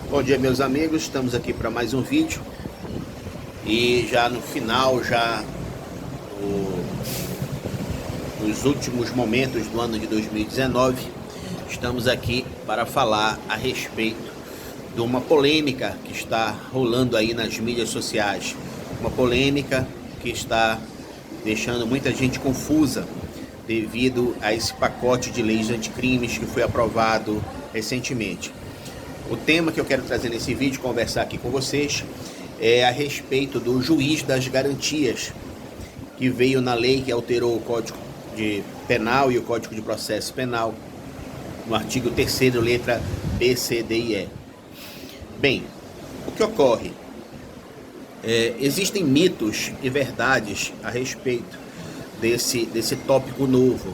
Bom dia, meus amigos, estamos aqui para mais um vídeo e já no final, nos últimos momentos do ano de 2019, estamos aqui para falar a respeito de uma polêmica que está rolando aí nas mídias sociais, uma polêmica que está deixando muita gente confusa devido a esse pacote de leis anticrimes que foi aprovado recentemente. O tema que eu quero trazer nesse vídeo, conversar aqui com vocês, é a respeito do juiz das garantias, que veio na lei que alterou o Código Penal e o Código de Processo Penal, no artigo 3º, letra B, C, D e E. Bem, o que ocorre? Existem mitos e verdades a respeito desse tópico novo,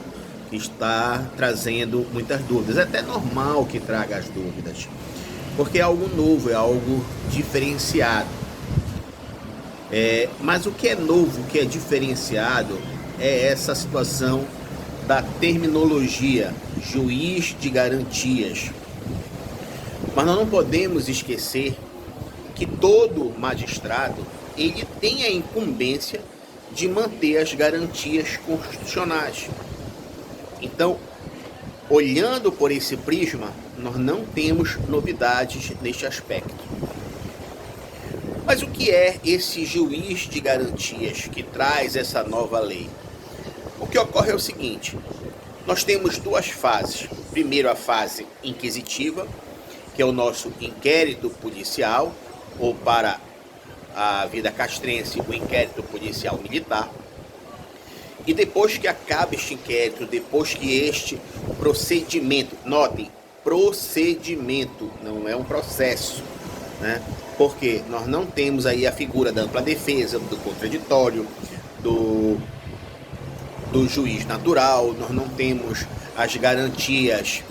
que está trazendo muitas dúvidas. É até normal que traga as dúvidas, porque é algo novo, é algo diferenciado. Mas o que é novo, o que é diferenciado, é essa situação da terminologia juiz de garantias. Mas nós não podemos esquecer que todo magistrado, ele tem a incumbência de manter as garantias constitucionais. Então, olhando por esse prisma, nós não temos novidades neste aspecto. Mas o que é esse juiz de garantias que traz essa nova lei? O que ocorre é o seguinte: nós temos duas fases. Primeiro, a fase inquisitiva, que é o nosso inquérito policial, ou para a vida castrense, o inquérito policial militar. E depois que acaba este inquérito, depois que este procedimento, notem, procedimento, não é um processo, né? Porque nós não temos aí a figura da ampla defesa, do contraditório, do juiz natural, nós não temos as garantias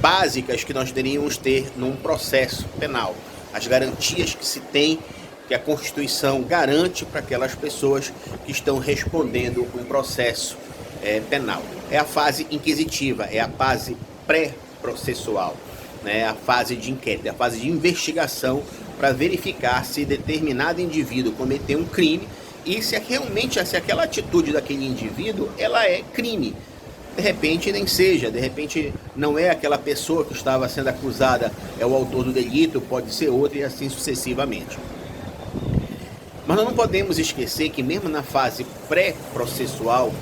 básicas que nós deveríamos ter num processo penal, as garantias que se tem, que a Constituição garante para aquelas pessoas que estão respondendo um processo penal. É a fase inquisitiva, é a fase pré-processual, né? A fase de inquérito, é a fase de investigação para verificar se determinado indivíduo cometeu um crime e se aquela atitude daquele indivíduo ela é crime. De repente nem seja, de repente não é aquela pessoa que estava sendo acusada, é o autor do delito, pode ser outro e assim sucessivamente. Mas nós não podemos esquecer que mesmo na fase pré-processual,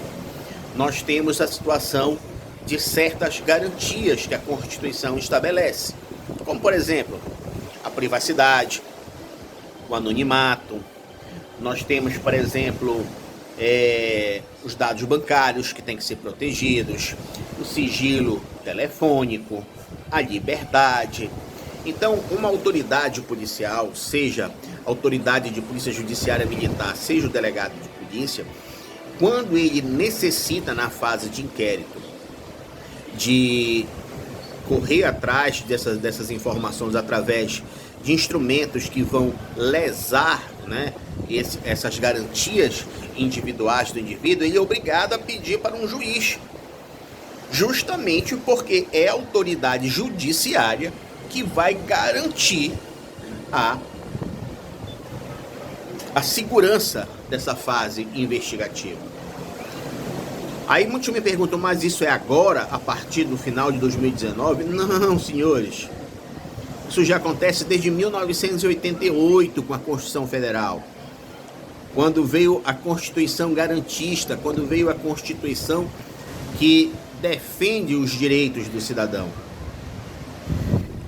nós temos a situação de certas garantias que a Constituição estabelece, como por exemplo, a privacidade, o anonimato. Nós temos, por exemplo, os dados bancários que têm que ser protegidos, o sigilo telefônico, a liberdade. Então, uma autoridade policial, seja a autoridade de polícia judiciária militar, seja o delegado de polícia, quando ele necessita na fase de inquérito de correr atrás dessas informações através de instrumentos que vão lesar, né, essas garantias individuais do indivíduo, ele é obrigado a pedir para um juiz, justamente porque é a autoridade judiciária que vai garantir a segurança dessa fase investigativa. Aí muitos me perguntam, mas isso é agora, a partir do final de 2019? Não, senhores. Isso já acontece desde 1988 com a Constituição Federal. Quando veio a Constituição garantista, quando veio a Constituição que defende os direitos do cidadão.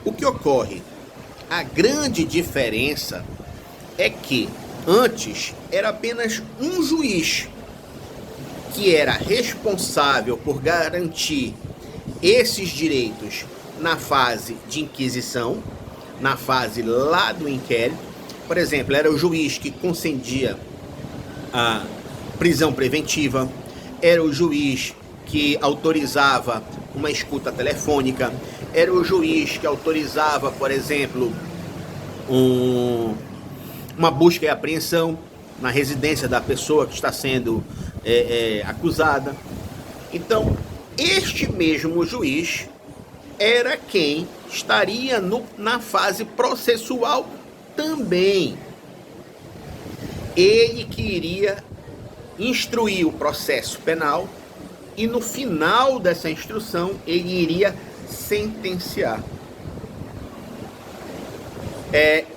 O que ocorre? A grande diferença é que antes era apenas um juiz que era responsável por garantir esses direitos na fase de inquisição, na fase lá do inquérito. Por exemplo, era o juiz que concedia a prisão preventiva, era o juiz que autorizava uma escuta telefônica, era o juiz que autorizava, por exemplo, uma busca e apreensão na residência da pessoa que está sendo acusada. Então, este mesmo juiz era quem estaria na fase processual também. Ele que iria instruir o processo penal e no final dessa instrução ele iria sentenciar.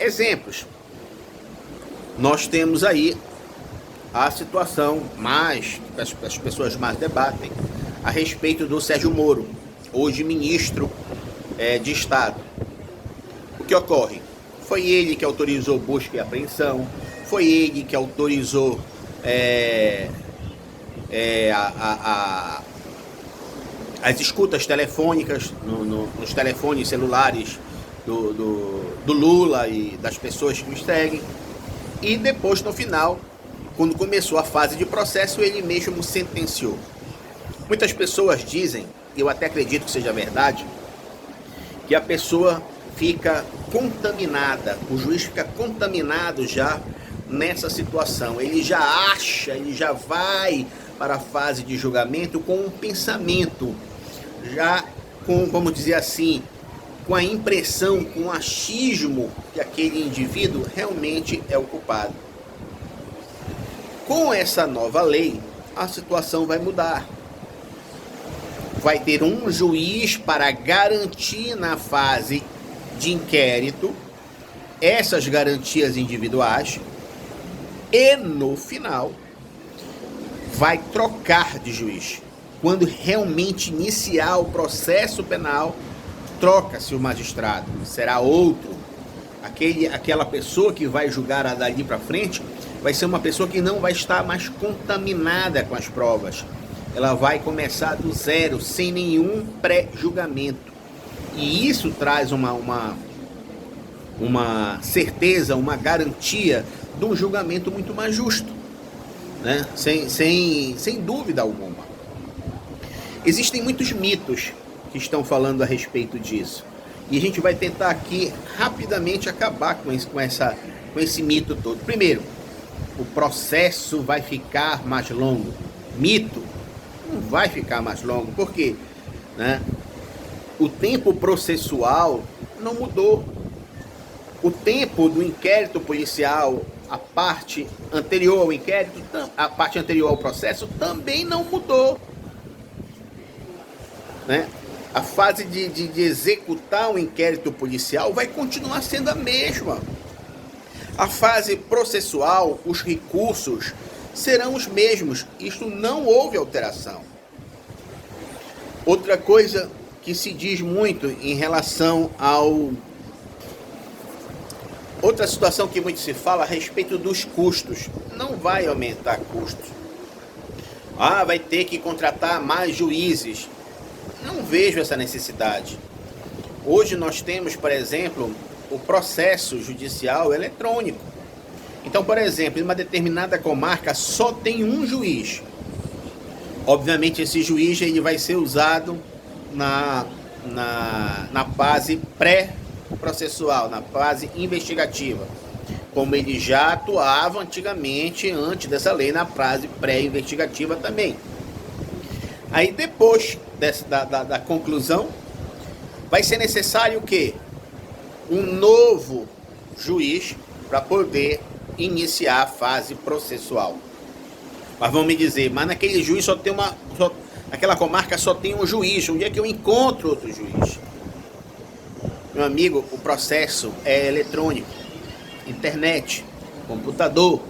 Exemplos. Nós temos aí a situação mais, as pessoas mais debatem, a respeito do Sérgio Moro, hoje ministro de Estado. O que ocorre? Foi ele que autorizou busca e apreensão, foi ele que autorizou as escutas telefônicas nos telefones celulares do Lula e das pessoas que o seguem. E depois, no final, quando começou a fase de processo, ele mesmo sentenciou. Muitas pessoas dizem, eu até acredito que seja verdade, que a pessoa fica contaminada, o juiz fica contaminado já nessa situação. Ele já acha, ele já vai para a fase de julgamento com um pensamento, já com, vamos dizer assim, com a impressão, com o achismo que aquele indivíduo realmente é o culpado. Com essa nova lei, a situação vai mudar. Vai ter um juiz para garantir na fase de inquérito essas garantias individuais e no final vai trocar de juiz. Quando realmente iniciar o processo penal, troca-se o magistrado, será outro. Aquela pessoa que vai julgar dali para frente vai ser uma pessoa que não vai estar mais contaminada com as provas. Ela vai começar do zero, sem nenhum pré-julgamento. E isso traz uma certeza, uma garantia de um julgamento muito mais justo, né? Sem dúvida alguma. Existem muitos mitos que estão falando a respeito disso. E a gente vai tentar aqui rapidamente acabar com esse mito todo. Primeiro, o processo vai ficar mais longo. Mito, não vai ficar mais longo. Por quê? Né? O tempo processual não mudou. O tempo do inquérito policial, a parte anterior ao inquérito, a parte anterior ao processo, também não mudou. Né? A fase de executar o inquérito policial vai continuar sendo a mesma. A fase processual, os recursos serão os mesmos. Isto não houve alteração. Outra coisa que se diz muito em relação ao... Outra situação que muito se fala a respeito dos custos. Não vai aumentar custos. Vai ter que contratar mais juízes. Não vejo essa necessidade. Hoje nós temos, por exemplo, o processo judicial eletrônico. Então, por exemplo, em uma determinada comarca só tem um juiz. Obviamente esse juiz ele vai ser usado na fase pré-processual, na fase investigativa, como ele já atuava antigamente, antes dessa lei, na fase pré-investigativa também. Aí depois da conclusão, vai ser necessário o quê? Um novo juiz para poder iniciar a fase processual. Mas vão me dizer, mas naquele juiz aquela comarca só tem um juiz, onde é que eu encontro outro juiz? Meu amigo, o processo é eletrônico, internet, computador.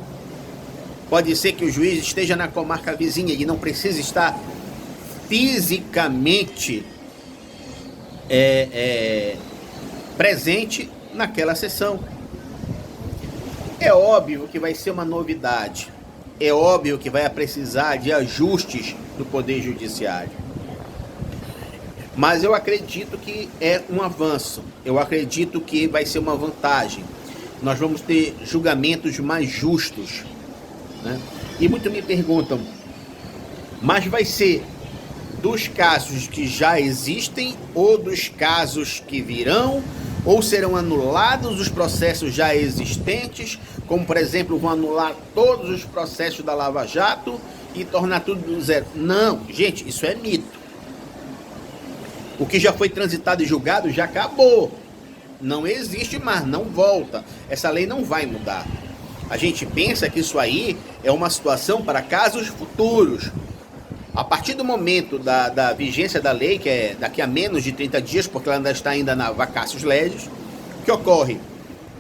Pode ser que o juiz esteja na comarca vizinha e não precisa estar fisicamente presente naquela sessão. É óbvio que vai ser uma novidade. É óbvio que vai precisar de ajustes do Poder Judiciário. Mas eu acredito que é um avanço. Eu acredito que vai ser uma vantagem. Nós vamos ter julgamentos mais justos, né? E muitos me perguntam, mas vai ser dos casos que já existem ou dos casos que virão? Ou serão anulados os processos já existentes, como, por exemplo, vão anular todos os processos da Lava Jato e tornar tudo do zero? Não, gente, isso é mito. O que já foi transitado e julgado já acabou. Não existe mais, não volta. Essa lei não vai mudar. A gente pensa que isso aí é uma situação para casos futuros. A partir do momento da vigência da lei, que é daqui a menos de 30 dias, porque ela ainda está na vacácios legis, o que ocorre?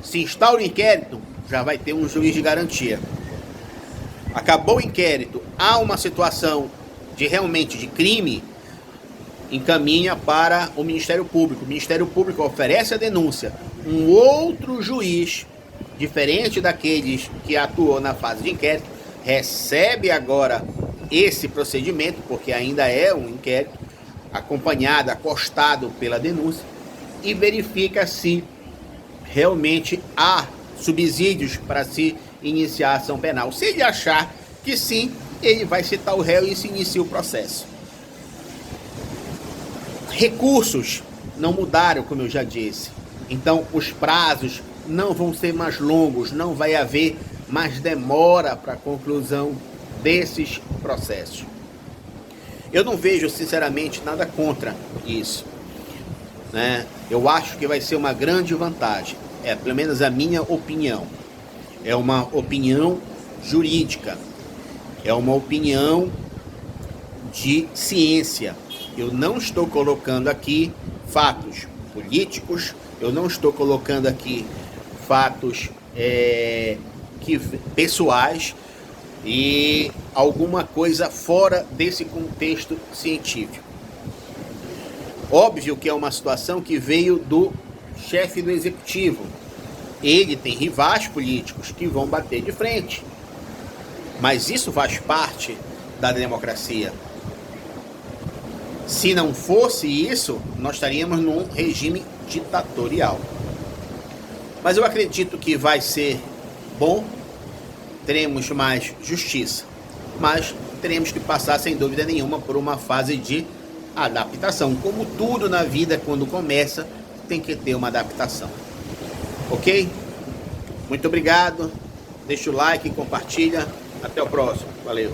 Se instaura o inquérito, já vai ter um juiz de garantia. Acabou o inquérito, há uma situação realmente de crime, encaminha para o Ministério Público. O Ministério Público oferece a denúncia. Um outro juiz, diferente daqueles que atuou na fase de inquérito, recebe agora esse procedimento, porque ainda é um inquérito, acompanhado, acostado pela denúncia, e verifica se realmente há subsídios para se iniciar a ação penal. Se ele achar que sim, ele vai citar o réu e se inicia o processo. Recursos não mudaram, como eu já disse. Então, os prazos não vão ser mais longos, não vai haver mais demora para a conclusão desses processos. Eu não vejo, sinceramente, nada contra isso, né? Eu acho que vai ser uma grande vantagem. É, pelo menos a minha opinião. É uma opinião jurídica. É uma opinião de ciência. Eu não estou colocando aqui fatos políticos, eu não estou colocando aqui fatos pessoais e alguma coisa fora desse contexto científico. Óbvio que é uma situação que veio do chefe do executivo. Ele tem rivais políticos que vão bater de frente. Mas isso faz parte da democracia. Se não fosse isso, nós estaríamos num regime ditatorial. Mas eu acredito que vai ser bom, teremos mais justiça, mas teremos que passar, sem dúvida nenhuma, por uma fase de adaptação. Como tudo na vida, quando começa, tem que ter uma adaptação. Ok? Muito obrigado. Deixa o like, compartilha. Até o próximo. Valeu.